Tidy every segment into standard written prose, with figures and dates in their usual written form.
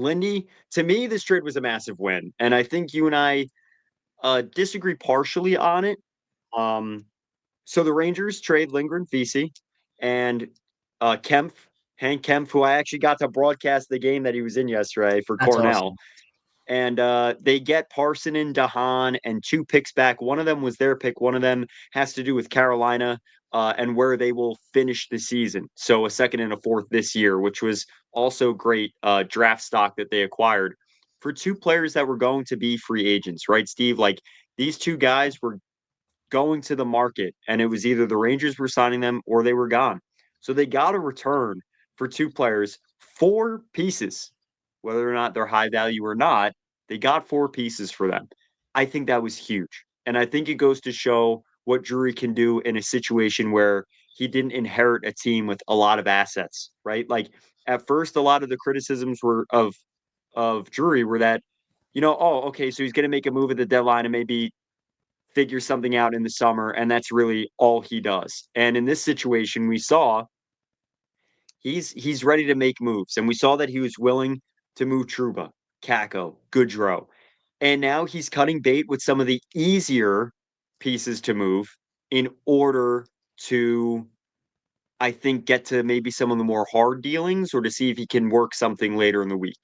Lindy, to me, this trade was a massive win, and I think you and I disagree partially on it. Um, so the Rangers trade Lindgren, Vesey, and Kempf, Hank Kempf, who I actually got to broadcast the game that he was in yesterday for That's Cornell. awesome. And they get Parson and Dahan and two picks back. One of them was their pick. One of them has to do with Carolina and where they will finish the season. So a second and a fourth this year, which was also great draft stock that they acquired for two players that were going to be free agents, right, Steve? Like these two guys were going to the market, and it was either the Rangers were signing them or they were gone. So they got a return for two players, four pieces, whether or not they're high value or not. They got four pieces for them. I think that was huge. And I think it goes to show what Drury can do in a situation where he didn't inherit a team with a lot of assets, right? Like at first, a lot of the criticisms were of Drury were that, oh, okay, so he's going to make a move at the deadline and maybe figure something out in the summer, and that's really all he does. And in this situation, we saw he's ready to make moves, and we saw that he was willing to move Truba, Kako, Goodrow, and now he's cutting bait with some of the easier pieces to move in order to, I think, get to maybe some of the more hard dealings or to see if he can work something later in the week.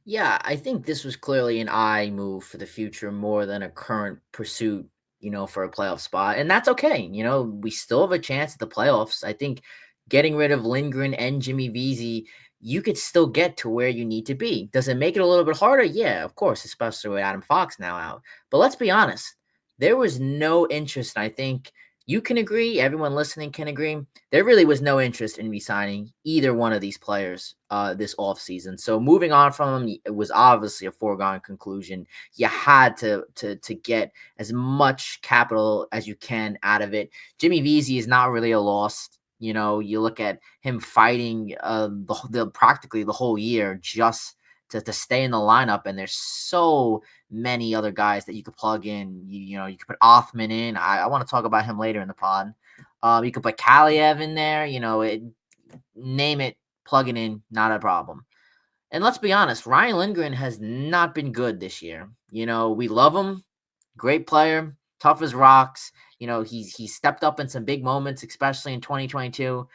Yeah, I think this was clearly an eye move for the future more than a current pursuit, for a playoff spot. And that's okay. We still have a chance at the playoffs. I think getting rid of Lindgren and Jimmy Vesey, you could still get to where you need to be. Does it make it a little bit harder? Yeah, of course, especially with Adam Fox now out. But let's be honest, there was no interest. And I think you can agree, everyone listening can agree. There really was no interest in re-signing either one of these players this offseason. So moving on from them, it was obviously a foregone conclusion. You had to get as much capital as you can out of it. Jimmy Vesey is not really a loss. You look at him fighting the practically the whole year just to stay in the lineup, and there's so many other guys that you could plug in. You could put Othman in. I want to talk about him later in the pod. You could put Kaliev in there. Name it, plug it in, not a problem. And let's be honest, Ryan Lindgren has not been good this year. We love him, great player, tough as rocks. He's stepped up in some big moments, especially in 2022.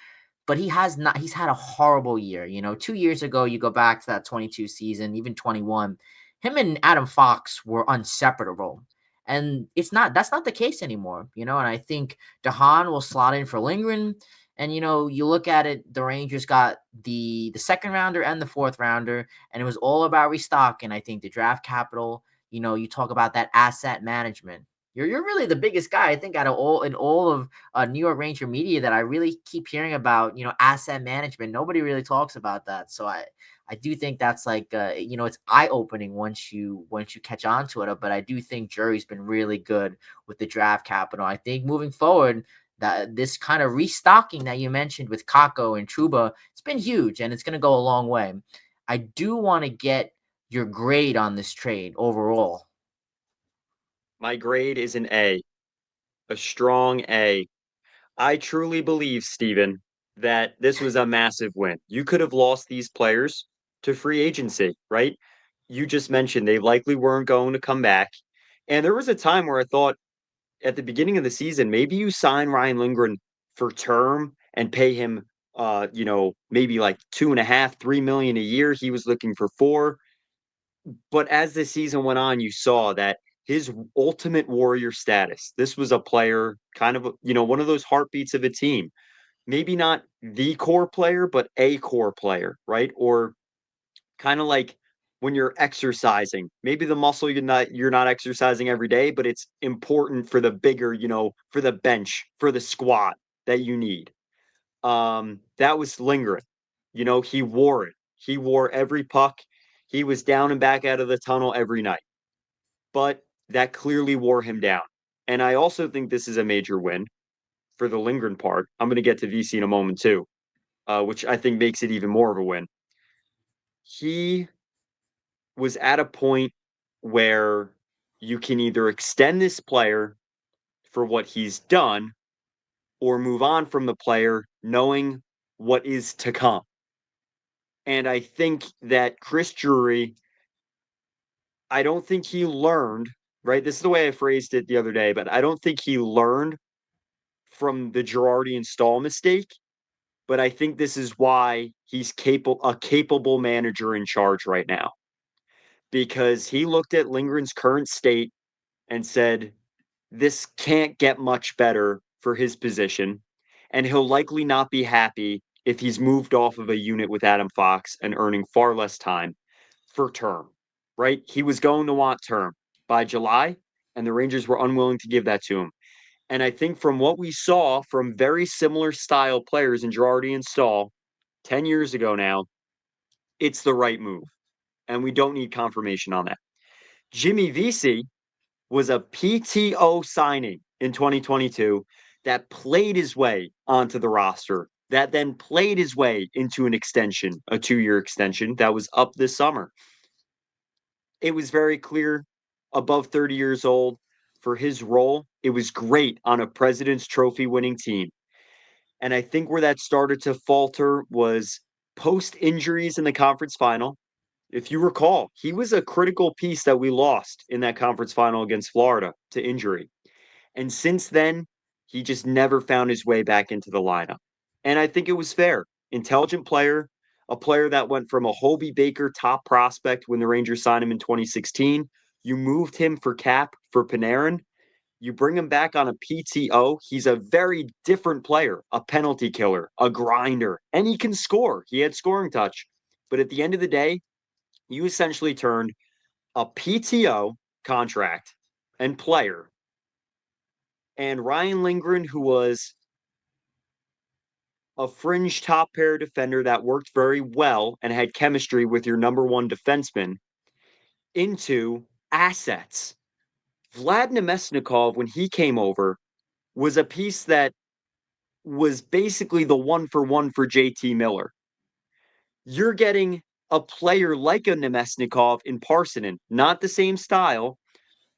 But he has not. He's had a horrible year. 2 years ago, you go back to that 22 season, even 21. Him and Adam Fox were inseparable. And that's not the case anymore, and I think Dahan will slot in for Lindgren. And you look at it, the Rangers got the second rounder and the fourth rounder, and it was all about restock. And I think the draft capital, you talk about that asset management. You're really the biggest guy, I think, out of all of New York Ranger media that I really keep hearing about. Asset management. Nobody really talks about that. So I do think that's like it's eye opening once you catch on to it. But I do think Jury's been really good with the draft capital. I think moving forward, that this kind of restocking that you mentioned with Kako and Truba, it's been huge, and it's going to go a long way. I do want to get your grade on this trade overall. My grade is an a strong A. I truly believe, Steven, that this was a massive win. You could have lost these players to free agency, right? You just mentioned they likely weren't going to come back. And there was a time where I thought at the beginning of the season, maybe you sign Ryan Lindgren for term and pay him maybe like 2.5, 3 million a year. He was looking for four. But as the season went on, you saw that his ultimate warrior status. This was a player, kind of, one of those heartbeats of a team. Maybe not the core player, but a core player, right? Or kind of like when you're exercising. Maybe the muscle you're not exercising every day, but it's important for the bigger, for the bench, for the squat that you need. That was Lindgren. He wore it. He wore every puck. He was down and back out of the tunnel every night. But that clearly wore him down. And I also think this is a major win for the Lindgren part. I'm going to get to VC in a moment too, which I think makes it even more of a win. He was at a point where you can either extend this player for what he's done or move on from the player knowing what is to come. And I think that Chris Drury, I don't think he learned, right? This is the way I phrased it the other day, but I don't think he learned from the Girardi and Stahl mistake. But I think this is why he's capable manager in charge right now, because he looked at Lindgren's current state and said, this can't get much better for his position. And he'll likely not be happy if he's moved off of a unit with Adam Fox and earning far less time for term, right? He was going to want term by July, and the Rangers were unwilling to give that to him. And I think from what we saw from very similar style players in Girardi and Stahl 10 years ago now, it's the right move. And we don't need confirmation on that. Jimmy Vesey was a PTO signing in 2022 that played his way onto the roster, that then played his way into an extension, a 2-year extension that was up this summer. It was very clear, above 30 years old, for his role. It was great on a President's Trophy winning team. And I think where that started to falter was post injuries in the conference final. If you recall, he was a critical piece that we lost in that conference final against Florida to injury. And since then, he just never found his way back into the lineup. And I think it was fair. Intelligent player, a player that went from a Hobie Baker top prospect when the Rangers signed him in 2016. You moved him for cap for Panarin. You bring him back on a PTO. He's a very different player, a penalty killer, a grinder, and he can score. He had scoring touch. But at the end of the day, you essentially turned a PTO contract and player and Ryan Lindgren, who was a fringe top pair defender that worked very well and had chemistry with your number one defenseman, into assets. Vlad Nemesnikov, when he came over, was a piece that was basically the one for JT Miller. You're getting a player like a Nemesnikov in Parsonen, not the same style,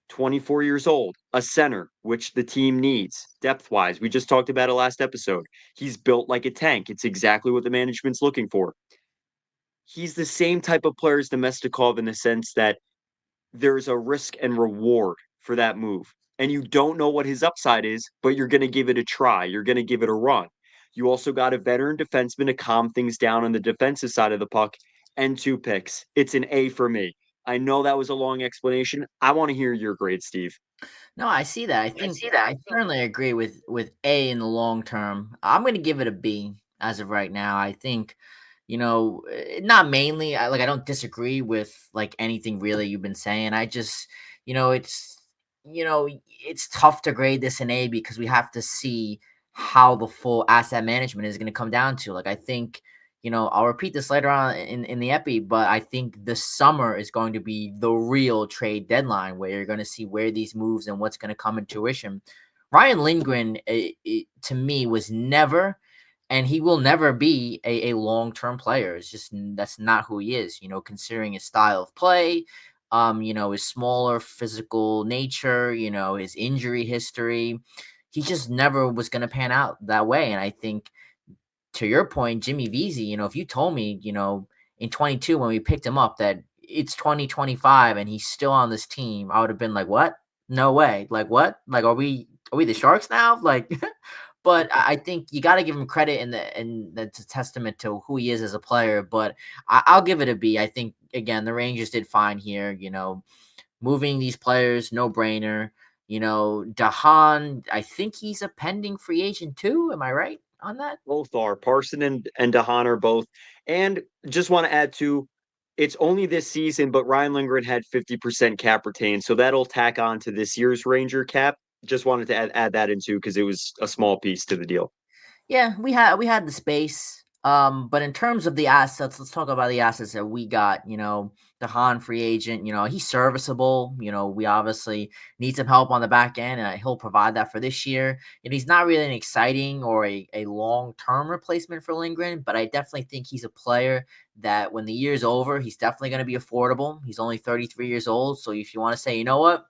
24 years old, a center, which the team needs depth wise. We just talked about it last episode. He's built like a tank. It's exactly what the management's looking for. He's the same type of player as Domestikov in the sense that there's a risk and reward for that move. And you don't know what his upside is, but you're going to give it a try. You're going to give it a run. You also got a veteran defenseman to calm things down on the defensive side of the puck and 2 picks. It's an A for me. I know that was a long explanation. I want to hear your grade, Steve. No, I see that. I certainly agree with A in the long term. I'm going to give it a B as of right now. I think, not mainly. I don't disagree with like anything really you've been saying. I just, it's it's tough to grade this an A because we have to see how the full asset management is going to come down to. Like I think I'll repeat this later on in the epi, but I think the summer is going to be the real trade deadline where you're going to see where these moves and what's going to come into fruition. Ryan Lindgren, to me, was never, and he will never be a long-term player. It's just that's not who he is. Considering his style of play, his smaller physical nature, his injury history, he just never was going to pan out that way. And I think to your point, Jimmy Vesey, if you told me, in 22 when we picked him up that it's 2025 and he's still on this team, I would have been like, "What? No way! Like what? Like are we the Sharks now?" Like, but I think you got to give him credit, and that's a testament to who he is as a player. But I'll give it a B. I think again the Rangers did fine here. Moving these players, no brainer. Dahan, I think he's a pending free agent too. Am I right on that? Both are. Parson and Dahan are both. And just want to add to it's only this season, but Ryan Lindgren had 50% cap retained. So that'll tack on to this year's Ranger cap. Just wanted to add that into because it was a small piece to the deal. Yeah, we had the space. But in terms of the assets, let's talk about the assets that we got. The Han free agent, he's serviceable. We obviously need some help on the back end, and he'll provide that for this year. And he's not really an exciting or a long-term replacement for Lindgren, but I definitely think he's a player that when the year's over, he's definitely going to be affordable. He's only 33 years old. So if you want to say, you know what?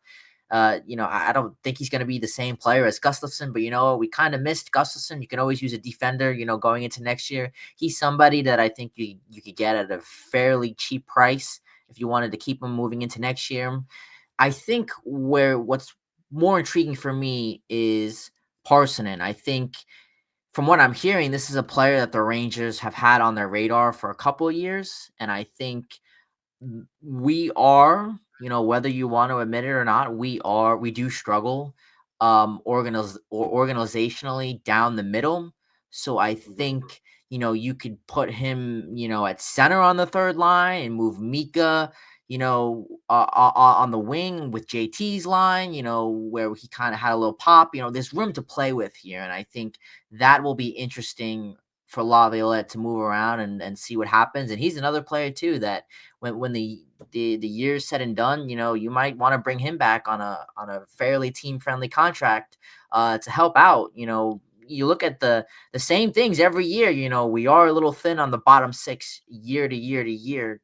I don't think he's going to be the same player as Gustafson, but we kind of missed Gustafson. You can always use a defender, going into next year. He's somebody that I think you could get at a fairly cheap price if you wanted to keep him moving into next year. I think what's more intriguing for me is Parsonen. I think from what I'm hearing, this is a player that the Rangers have had on their radar for a couple of years, and I think we are, whether you want to admit it or not, we do struggle organizationally down the middle. So I think, you could put him, at center on the third line and move Mika, on the wing with JT's line, where he kind of had a little pop. There's room to play with here. And I think that will be interesting for Laviolette to move around and see what happens. And he's another player too that when the year's said and done, you might want to bring him back on a fairly team friendly contract to help out. You look at the same things every year. We are a little thin on the bottom six year to year to year.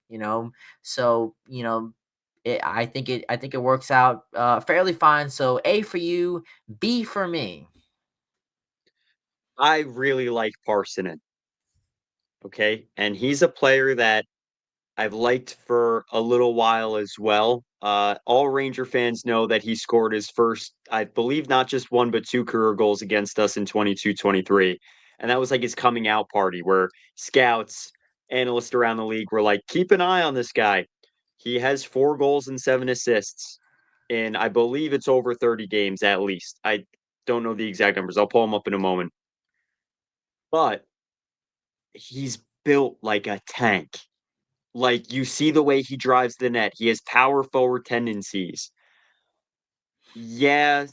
So I think it works out fairly fine. So A for you, B for me. I really like Parsonen. Okay. And he's a player that I've liked for a little while as well. All Ranger fans know that he scored his first, I believe, not just one, but two career goals against us in 22-23. And that was like his coming out party where scouts, analysts around the league were like, keep an eye on this guy. He has 4 goals and 7 assists in, I believe it's over 30 games at least. I don't know the exact numbers. I'll pull him up in a moment. But he's built like a tank. Like, you see the way he drives the net. He has power forward tendencies. Yeah,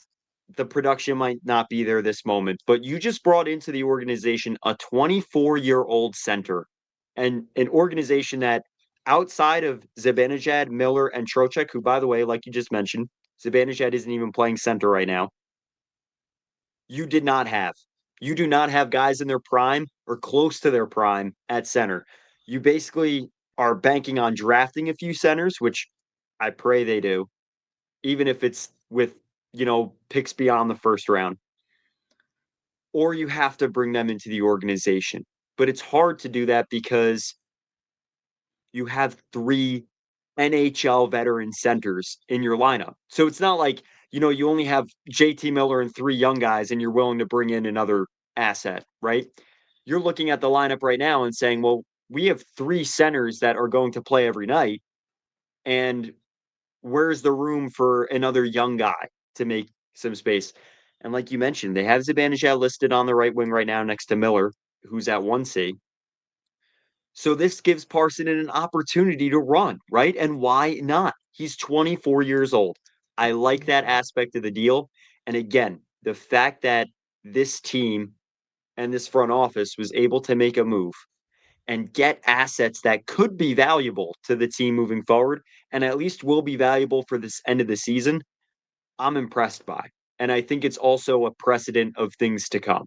the production might not be there this moment, but you just brought into the organization a 24-year-old center and an organization that outside of Zibanejad, Miller, and Trocheck, who, by the way, like you just mentioned, Zibanejad isn't even playing center right now. You did not have. You do not have guys in their prime or close to their prime at center. You basically are banking on drafting a few centers, which I pray they do, even if it's with, picks beyond the first round, or you have to bring them into the organization. But it's hard to do that because you have 3 NHL veteran centers in your lineup. So it's not like, you only have JT Miller and 3 young guys and you're willing to bring in another asset, right? You're looking at the lineup right now and saying, well, we have 3 centers that are going to play every night. And where's the room for another young guy to make some space? And like you mentioned, they have Zibanejad listed on the right wing right now next to Miller, who's at 1C. So this gives Parsonen an opportunity to run, right? And why not? He's 24 years old. I like that aspect of the deal. And again, the fact that this team and this front office was able to make a move and get assets that could be valuable to the team moving forward and at least will be valuable for this end of the season, I'm impressed by. And I think it's also a precedent of things to come.